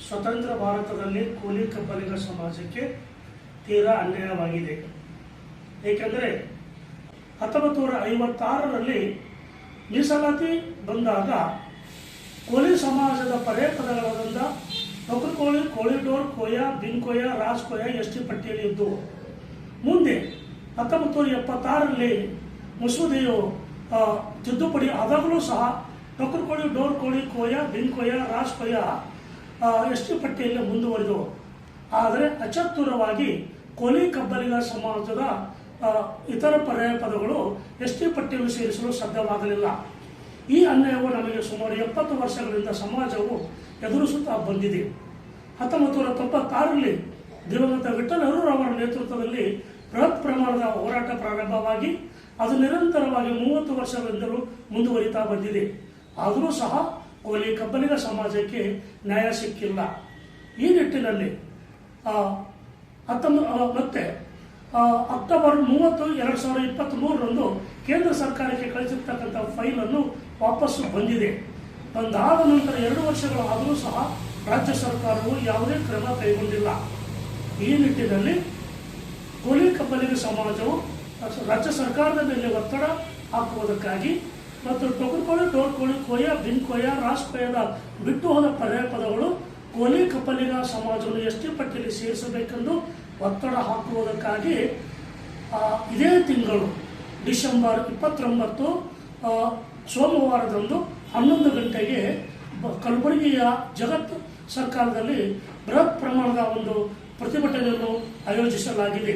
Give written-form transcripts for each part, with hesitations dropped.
ಸ್ವತಂತ್ರ ಭಾರತದಲ್ಲಿ ಕೂಲಿ ಕಬ್ಬಲಿಗ ಸಮಾಜಕ್ಕೆ ತೀರಾ ಅನ್ಯಾಯವಾಗಿದೆ. ಏಕೆಂದರೆ 1956ರಲ್ಲಿ ಮೀಸಲಾತಿ ಬಂದಾಗ ಕೋಲಿ ಸಮಾಜದ ಪರ್ಯಾಯಪದಗಳಾದ ನೌಕರಕೋಳಿ, ಕೋಳಿಡೋರ್, ಕೋಯ, ಬಿನ್ಕೋಯ, ರಾಜ್ಕೋಯ ಎಸ್ಟಿ ಪಟ್ಟಿಯಲ್ಲಿ ಇದ್ದು, ಮುಂದೆ 1976ರಲ್ಲಿ ಮಸೂದೆಯು ತಿದ್ದುಪಡಿ ಆದಾಗಲೂ ಸಹ ನೌಕರಕೋಳಿ, ಡೋರ್ ಕೋಳಿ, ಕೋಯ, ಬಿನ್ಕೋಯ, ರಾಜ್ಕೋಯ ಎಸ್ಟಿ ಪಟ್ಟಿಯಲ್ಲಿ ಮುಂದುವರಿದವು. ಆದರೆ ಅಚತುರವಾಗಿ ಕೋಲಿ ಕಬ್ಬಲಿಗ ಸಮಾಜದ ಇತರ ಪರ್ಯಾಯ ಪದಗಳು ಎಸ್ಟಿ ಪಟ್ಟಿಯಲ್ಲಿ ಸೇರಿಸಲು ಸಾಧ್ಯವಾಗಲಿಲ್ಲ. ಈ ಅನ್ಯಾಯವು ನಮಗೆ ಸುಮಾರು 70 ವರ್ಷಗಳಿಂದ ಸಮಾಜವು ಎದುರಿಸುತ್ತಾ ಬಂದಿದೆ. 1996ರಲ್ಲಿ ದಿವಂಗತ ವಿಠ್ಠಲ್ ಅವರ ನೇತೃತ್ವದಲ್ಲಿ ಬೃಹತ್ ಪ್ರಮಾಣದ ಹೋರಾಟ ಪ್ರಾರಂಭವಾಗಿ ಅದು ನಿರಂತರವಾಗಿ 30 ವರ್ಷಗಳಿಂದಲೂ ಮುಂದುವರಿತಾ ಬಂದಿದೆ. ಆದರೂ ಸಹ ಕೋಲಿ ಕಬ್ಬಲಿಗ ಸಮಾಜಕ್ಕೆ ನ್ಯಾಯ ಸಿಕ್ಕಿಲ್ಲ. ಈ ನಿಟ್ಟಿನಲ್ಲಿ ಮತ್ತೆ ಅಕ್ಟೋಬರ್ 30, 2023ರಂದು ಕೇಂದ್ರ ಸರ್ಕಾರಕ್ಕೆ ಕಳಿಸಿರ್ತಕ್ಕಂಥ ಫೈಲನ್ನು ವಾಪಸ್ಸು ಬಂದಿದೆ. ಬಂದಾದ ನಂತರ 2 ವರ್ಷಗಳಾದರೂ ಸಹ ರಾಜ್ಯ ಸರ್ಕಾರವು ಯಾವುದೇ ಕ್ರಮ ಕೈಗೊಂಡಿಲ್ಲ. ಈ ನಿಟ್ಟಿನಲ್ಲಿ ಕೋಲಿ ಕಬ್ಬಲಿಗ ಸಮಾಜವು ರಾಜ್ಯ ಸರ್ಕಾರದ ಮೇಲೆ ಒತ್ತಡ ಹಾಕುವುದಕ್ಕಾಗಿ ಮತ್ತು ಟೊಕರ್ಕೋಳಿ, ಡೋರ್ಕೋಳಿ, ಕೋಯ, ಬಿನ್ಕೋಯ, ರಾಜ್ಕೋಯದ ಬಿಟ್ಟು ಹೋದ ಪರ್ಯಾಯ ಪದಗಳು ಕೋಲಿ ಕಬ್ಬಲಿಗ ಸಮಾಜವನ್ನು ಎಸ್ಟಿ ಪಟ್ಟಿಯಲ್ಲಿ ಸೇರಿಸಬೇಕೆಂದು ಒತ್ತಡ ಹಾಕುವುದಕ್ಕಾಗಿ ಇದೇ ತಿಂಗಳು ಡಿಸೆಂಬರ್ 29 ಸೋಮವಾರದಂದು 11 ಗಂಟೆಗೆ ಕಲಬುರಗಿಯ ಜಗತ್ ಸರ್ಕಾರದಲ್ಲಿ ಬೃಹತ್ ಪ್ರಮಾಣದ ಒಂದು ಪ್ರತಿಭಟನೆಯನ್ನು ಆಯೋಜಿಸಲಾಗಿದೆ.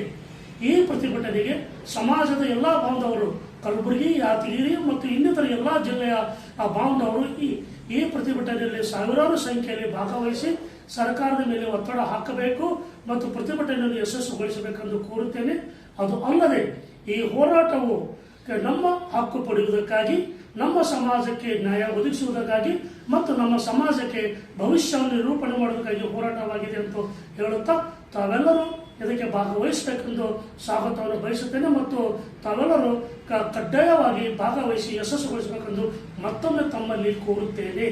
ಈ ಪ್ರತಿಭಟನೆಗೆ ಸಮಾಜದ ಎಲ್ಲ ಬಾಂಧವರು, ಕಲಬುರಗಿ, ಯಾದಗಿರಿ ಮತ್ತು ಇನ್ನಿತರ ಎಲ್ಲ ಜಿಲ್ಲೆಯ ಬಾಂಧವರು ಈ ಪ್ರತಿಭಟನೆಯಲ್ಲಿ ಸಾವಿರಾರು ಸಂಖ್ಯೆಯಲ್ಲಿ ಭಾಗವಹಿಸಿ ಸರ್ಕಾರದ ಮೇಲೆ ಒತ್ತಡ ಹಾಕಬೇಕು ಮತ್ತು ಪ್ರತಿಭಟನೆಯನ್ನು ಯಶಸ್ಸುಗೊಳಿಸಬೇಕೆಂದು ಕೋರುತ್ತೇನೆ. ಅದು ಅಲ್ಲದೆ ಈ ಹೋರಾಟವು ನಮ್ಮ ಹಕ್ಕು ಪಡೆಯುವುದಕ್ಕಾಗಿ, ನಮ್ಮ ಸಮಾಜಕ್ಕೆ ನ್ಯಾಯ ಒದಗಿಸುವುದಕ್ಕಾಗಿ ಮತ್ತು ನಮ್ಮ ಸಮಾಜಕ್ಕೆ ಭವಿಷ್ಯವನ್ನು ನಿರೂಪಣೆ ಮಾಡುವುದಕ್ಕಾಗಿ ಹೋರಾಟವಾಗಿದೆ ಅಂತ ಹೇಳುತ್ತಾ ತಾವೆಲ್ಲರೂ ಇದಕ್ಕೆ ಭಾಗವಹಿಸಬೇಕೆಂದು ಸ್ವಾಗತವನ್ನು ಬಯಸುತ್ತೇನೆ ಮತ್ತು ತಾವೆಲ್ಲರೂ ಕಡ್ಡಾಯವಾಗಿ ಭಾಗವಹಿಸಿ ಯಶಸ್ಸುಗೊಳಿಸಬೇಕೆಂದು ಮತ್ತೊಮ್ಮೆ ತಮ್ಮಲ್ಲಿ ಕೋರುತ್ತೇನೆ.